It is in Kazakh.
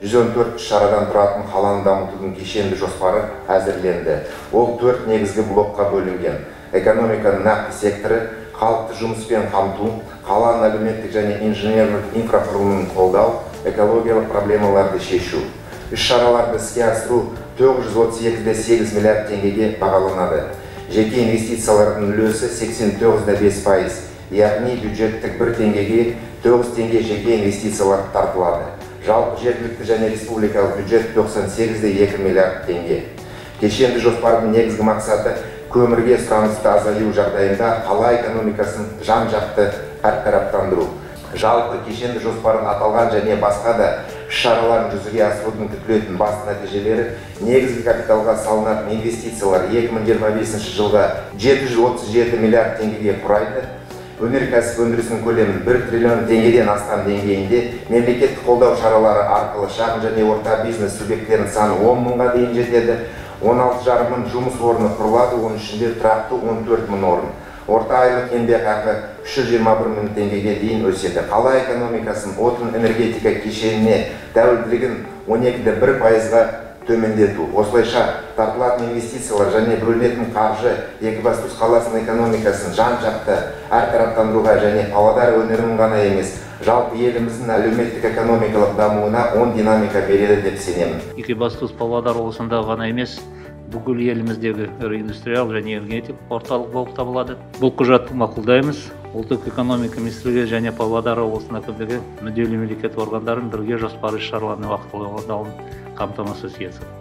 114 шарадан тұратын қаланы дамытудың кешенді жоспары әзірленді. Ол 4 негізгі блокқа бөлінген. Экономиканың нақты секторы, халықты жұмыспен қамту, қаланың әлеуметтік және инженерлік инфрақұрылымын қолдау, экологиялық проблемаларды шешу. Іс-шараларды іске асыру 938,8 миллиард теңгеге бағаланады. Жеке инвестициялардың үлесі 89,5%, яғни бюджеттік 1 теңгеге 9 теңге жеке инвестициялар тартылады. Жалпы жергілікті және республикалық бюджет 98,2 миллиард теңге. Кешенді жоспардың негізгі мақсаты көмірге сұранысты азаю жағдайында қала экономикасын жан-жақты әртараптандыру. Жалпы кешенді жоспардың аталған және басқа да шараларын жүзеге асырудың күтілетін басты нәтижелері: негізгі капиталға салынатын инвестициялар 2025 жылға 737 миллиард теңгеге құрайды. Өнеркәсіп өндірісінің көлемін 1 триллион теңгеден астам деңгейінде, мемлекеттік қолдау шаралары арқылы шағын және орта бизнес субъекттерінің саны 10 мыңға дейін жетеді. 16,5 мың жұмыс орны құрылады, оның ішінде тұрақты 14 мың орын. Орта айлық еңбекақы 321 мың теңгеге дейін өседі. Қала экономикасын отын энергетика кешеніне тәуелділігін 12,1%-ға төмендету. Осылайша тартылатын инвестициялар және бөлінетін қаржы Екібастұз қаласының экономикасын жан-жақты әртараптандыруға және Павлодар өңірінің ғана емес, жалпы еліміздің әлеуметтік экономикалық дамуына оң динамика береді деп сенемін. Екібастұз Павлодар облысында ғана емес, бүкіл еліміздегі индустриал және энергетик орталық болып табылады. Бұл құжатты мақұлдаймыз. Ұлттық экономика министрлігі және Павлодар облысының әкімдігі мүдделі мемлекеттік органдарын бірге жоспарлы іс-шаралардың уақытылы орындалуын қамтамасыз етсін.